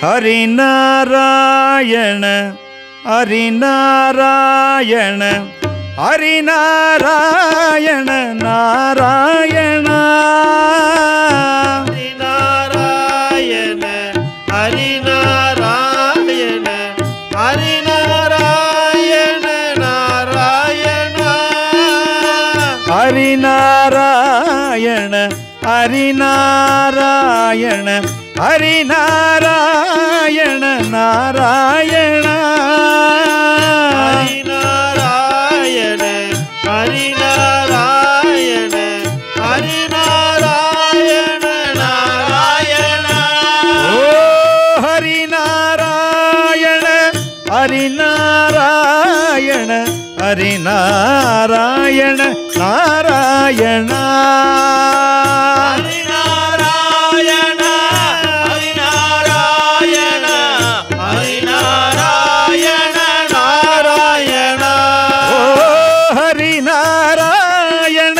ஹரிநாராயண ஹரிநாராயண ஹரிநாராயண நாராயண ஹரிநாராயண ஹரிநாராயண ஹரிநாராயண நாராயண ஹரிநாராயண ஹரிநாராயண ஹரிநாராயண நாராயண ஹரிநாராயண ஹரிநாராயண ஹரிநாராயண நாராயண ஓ ஹரிநாராயண ஹரிநாராயண ஹரிநாராயண நாராயண ஹரிநாராயண ஹரிநாராயண ஹரிநாராயண நாராயண ஓ ஹரிநாராயண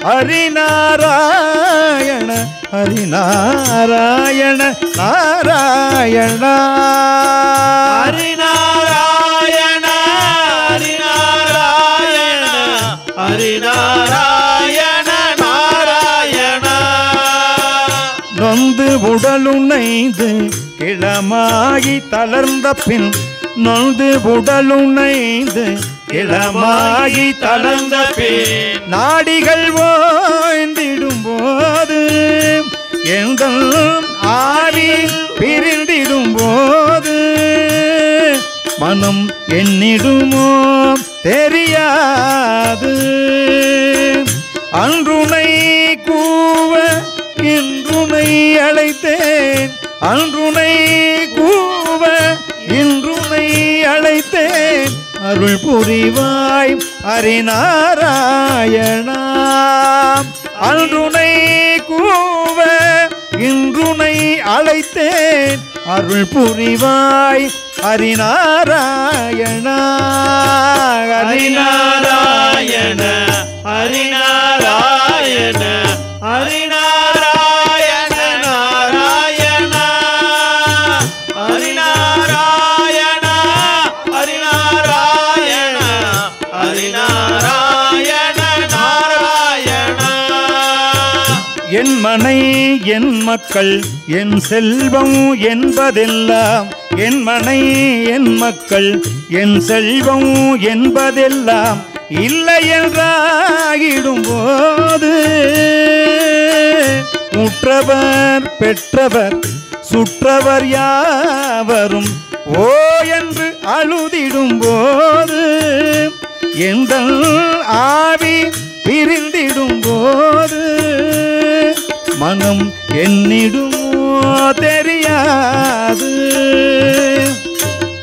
ஹரிநாராயண ஹரிநாராயண நாராயண ஹரிநாராயண ஹரிநாராயண ஹரிநாராயண நாராயண நொந்து உடலுணைந்து கிளமாகி தளர்ந்த பின் நொந்து உடலுணைந்து கிளமாகி தளர்ந்த பின் நாடிகள் ஓய்ந்திடும் போது எங்கள் ஆவி பிரிந்திடும் போது மனம் எண்ணிடுமோ தெரியாது அன்றுனை கூவ இன்றுனை அழைத்தேன் அன்றுனை கூவ இன்றுனை அழைத்தேன் அருள் புரிவாய் ஹரிநாராயணா அன்றுனை கூவ இன்றுனை அழைத்தேன் அருள் புரிவாய் ஹரிநாராயணா ஹரிநாராயண ஹரிநாராயண ஹரிநாராயண நாராயண ஹரிநாராயண ஹரிநாராயண ஹரிநாராயண நாராயண என் மனை என் மக்கள் என் செல்வம் என்பதெல்லாம் என் மனை என் மக்கள் என் செல்வம் என்பதெல்லாம் இல்லை என்றாகிடும் போது உற்றவர் பெற்றவர் சுற்றவர் யாவரும் ஓ என்று அழுதிடும் போது எந்த ஆவி பிரிந்திடும் போது மனம் என்னிடுமோ தெரியாது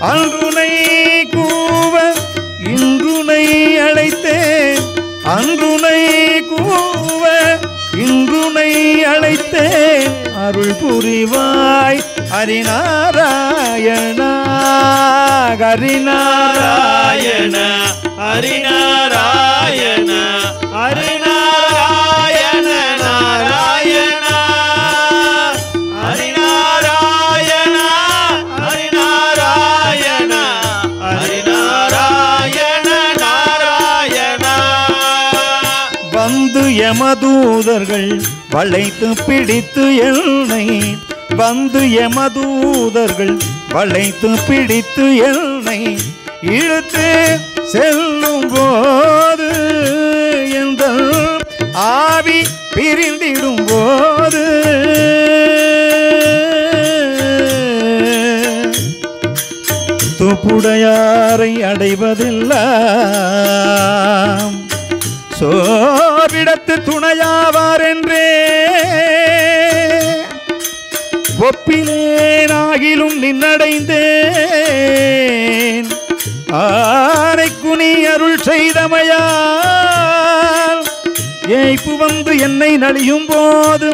அன்றுனை கூவ இன்றுனை அழைத்தேன் அன்றுனை கூவ இன்றுனை அழைத்தேன் அருள் புரிவாய் ஹரிநாராயணா ஹரிநாராயண ஹரிநாராயண ஹரிநாராயண நாராயண ஹரிநாராயண ஹரிநாராயண ஹரிநாராயண நாராயண வந்து யமதூதர்கள் வளைத்து பிடித்து என்னை வந்து யமதூதர்கள் வளைத்து பிடித்து என்னை இழுத்து செல்லும் போது எந்த ஆவி பிரிந்திடும் போது துப்புடையாரை அடைவதெல்லாம் சோர்விடத்து துணையாவார் என்றே ஒப்பிலேனாகிலும் நின்னடைந்தேன் ஆனைக்கு நீ அருள் செய்தமையால் ஏய்ப்பு வந்து என்னை நலியும் போது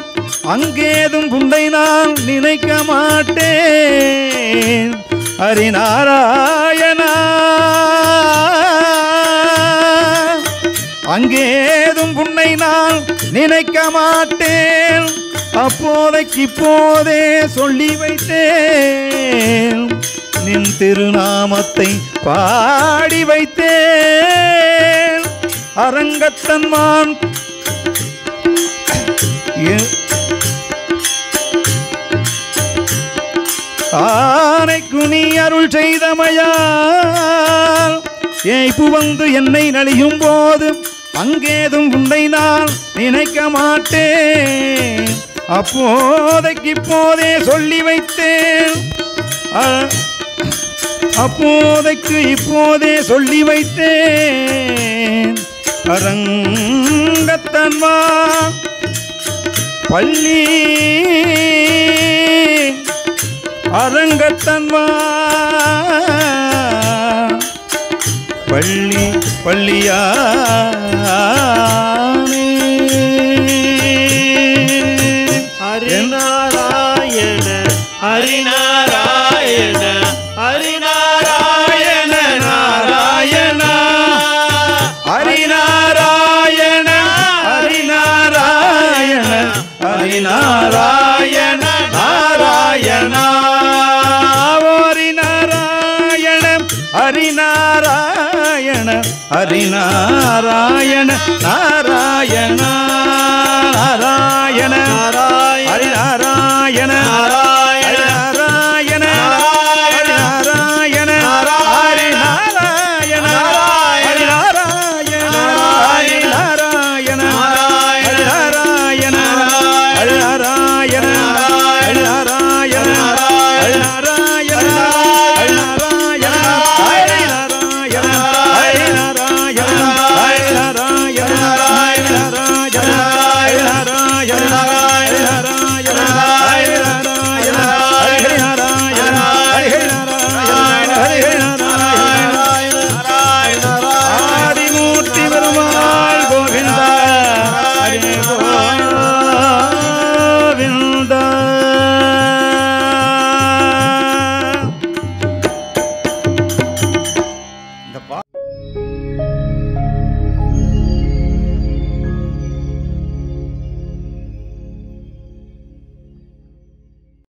அங்கேதும் உன்னை நான் நினைக்க மாட்டேன் ஹரிநாராயணா அங்கேதும் உன்னை நான் நினைக்க மாட்டேன் அப்போதைக்கு இப்போதே சொல்லி வைத்தேன் நின் திருநாமத்தை பாடி வைத்தேன் அரங்கத்தன்மான் ஆனைக்கு நீ அருள் செய்தமையால் ஏய்ப்பு வந்து என்னை நலியும் போது அங்கேதும் உன்னை நான் நினைக்க மாட்டேன் அப்போதைக்கு இப்போதே சொல்லி வைத்தேன் அப்போதைக்கு இப்போதே சொல்லி வைத்தேன் அரங்கத்தன்மா பள்ளி அரங்கத்தன்மா பள்ளி பள்ளியானே ஹரிநாராயண ஹரிநாராயண ஹரிநாராயண நாராயண ஹரிநாராயண ஹரிநாராயண ஹரிநாராயண நாராயண ஹரிநாராயண ஹரிநாராயண நாராயண நாராயண ஹரிநாராயண